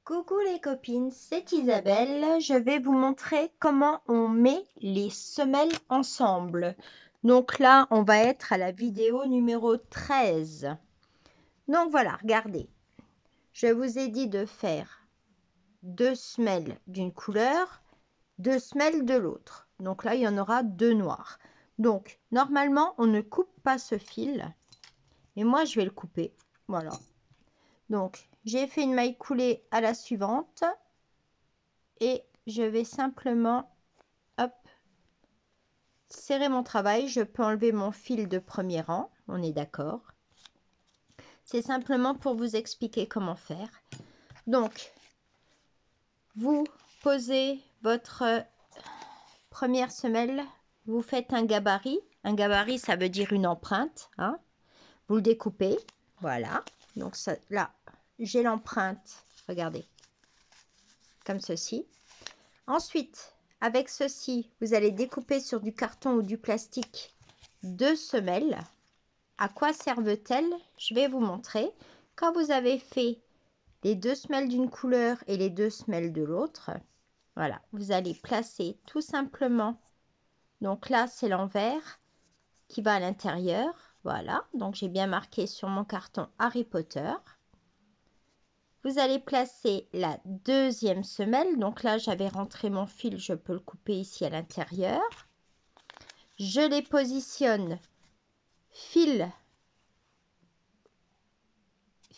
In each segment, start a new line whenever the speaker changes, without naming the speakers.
Coucou les copines, c'est Isabelle. Je vais vous montrer comment on met les semelles ensemble. Donc là, on va être à la vidéo numéro 13. Donc voilà, regardez. Je vous ai dit de faire 2 semelles d'une couleur, 2 semelles de l'autre. Donc là, il y en aura 2 noirs. Donc, normalement, on ne coupe pas ce fil. Mais moi, je vais le couper. Voilà. Donc, j'ai fait une maille coulée à la suivante. Et je vais simplement, hop, serrer mon travail. Je peux enlever mon fil de premier rang, on est d'accord. C'est simplement pour vous expliquer comment faire. Donc, vous posez votre première semelle, vous faites un gabarit. Un gabarit, ça veut dire une empreinte, hein. Vous le découpez, voilà. Donc ça, là, j'ai l'empreinte, regardez, comme ceci. Ensuite, avec ceci, vous allez découper sur du carton ou du plastique 2 semelles. À quoi servent-elles? Je vais vous montrer. Quand vous avez fait les 2 semelles d'une couleur et les 2 semelles de l'autre, voilà, vous allez placer tout simplement. Donc là, c'est l'envers qui va à l'intérieur. Voilà, donc j'ai bien marqué sur mon carton Harry Potter. Vous allez placer la deuxième semelle. Donc là, j'avais rentré mon fil, je peux le couper ici à l'intérieur. Je les positionne fil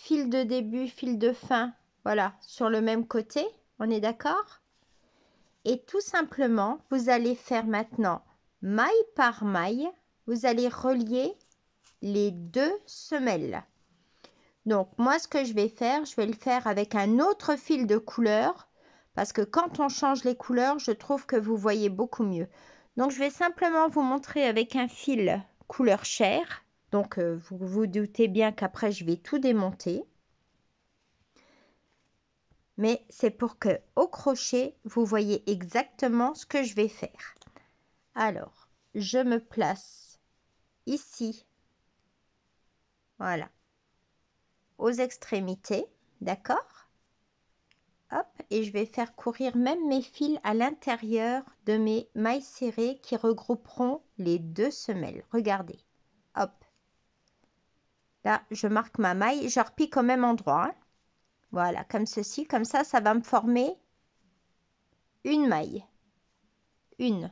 de début, fil de fin, voilà, sur le même côté. On est d'accord? Et tout simplement, vous allez faire maintenant maille par maille. Vous allez relier les 2 semelles. Donc, moi, ce que je vais faire, je vais le faire avec un autre fil de couleur. Parce que quand on change les couleurs, je trouve que vous voyez beaucoup mieux. Donc, je vais simplement vous montrer avec un fil couleur chair. Donc, vous vous doutez bien qu'après, je vais tout démonter. Mais c'est pour que au crochet, vous voyez exactement ce que je vais faire. Alors, je me place ici. Voilà. Aux extrémités. D'accord? Hop, et je vais faire courir même mes fils à l'intérieur de mes mailles serrées qui regrouperont les 2 semelles. Regardez. Hop. Là, je marque ma maille. Je repique au même endroit. Hein. Voilà, comme ceci. Comme ça va me former une maille. Une.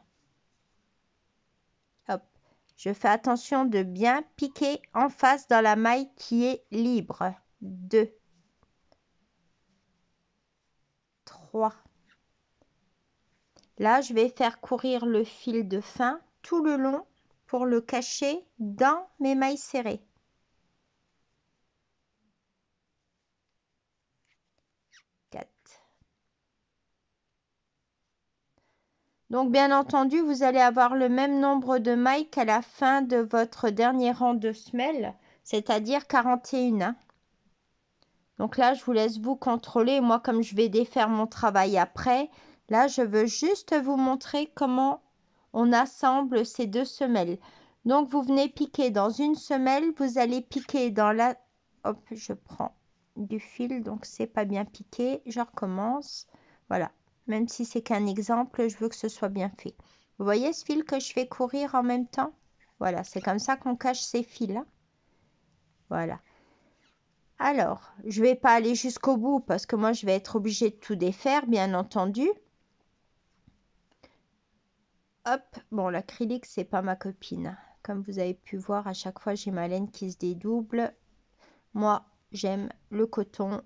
Hop. Je fais attention de bien piquer en face dans la maille qui est libre. 2. 3. Là, je vais faire courir le fil de fin tout le long pour le cacher dans mes mailles serrées. 4. Donc, bien entendu, vous allez avoir le même nombre de mailles qu'à la fin de votre dernier rang de semelles, c'est-à-dire 41. Hein. Donc là, je vous laisse vous contrôler. Moi, comme je vais défaire mon travail après, là, je veux juste vous montrer comment on assemble ces 2 semelles. Donc, vous venez piquer dans une semelle, vous allez piquer dans la... Hop, je prends du fil, donc c'est pas bien piqué. Je recommence. Voilà. Même si c'est qu'un exemple, je veux que ce soit bien fait. Vous voyez ce fil que je fais courir en même temps? Voilà, c'est comme ça qu'on cache ces fils. Hein. Voilà. Alors, je ne vais pas aller jusqu'au bout parce que moi, je vais être obligée de tout défaire, bien entendu. Hop, bon, l'acrylique, c'est pas ma copine. Comme vous avez pu voir, à chaque fois, j'ai ma laine qui se dédouble. Moi, j'aime le coton.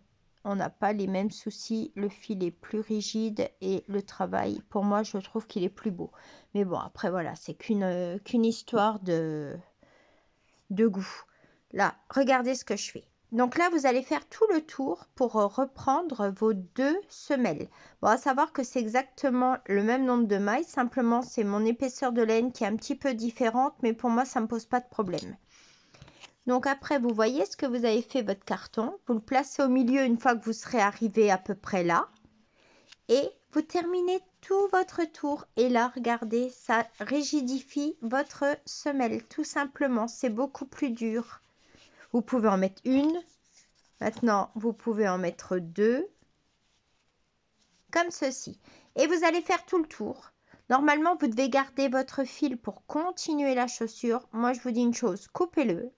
On n'a pas les mêmes soucis. Le fil est plus rigide et le travail, pour moi, je trouve qu'il est plus beau. Mais bon, après, voilà, c'est qu'une histoire de goût. Là, regardez ce que je fais. Donc là, vous allez faire tout le tour pour reprendre vos 2 semelles. Bon, à savoir que c'est exactement le même nombre de mailles. Simplement, c'est mon épaisseur de laine qui est un petit peu différente. Mais pour moi, ça ne me pose pas de problème. Donc après, vous voyez ce que vous avez fait votre carton. Vous le placez au milieu une fois que vous serez arrivé à peu près là. Et vous terminez tout votre tour. Et là, regardez, ça rigidifie votre semelle. Tout simplement, c'est beaucoup plus dur. Vous pouvez en mettre une. Maintenant, vous pouvez en mettre 2. comme ceci. Et vous allez faire tout le tour. Normalement, vous devez garder votre fil pour continuer la chaussure. Moi, je vous dis une chose, coupez-le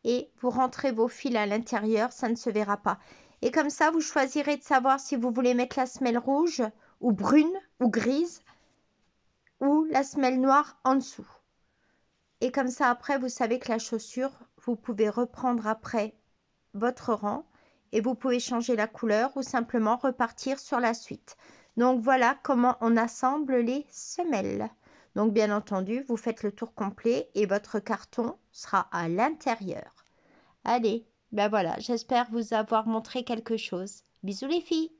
et vous rentrez vos fils à l'intérieur, ça ne se verra pas. Et comme ça, vous choisirez de savoir si vous voulez mettre la semelle rouge ou brune ou grise ou la semelle noire en dessous. Et comme ça, après, vous savez que la chaussure, vous pouvez reprendre après votre rang et vous pouvez changer la couleur ou simplement repartir sur la suite. Donc voilà comment on assemble les semelles. Donc bien entendu, vous faites le tour complet et votre carton sera à l'intérieur. Allez, ben voilà, j'espère vous avoir montré quelque chose. Bisous les filles!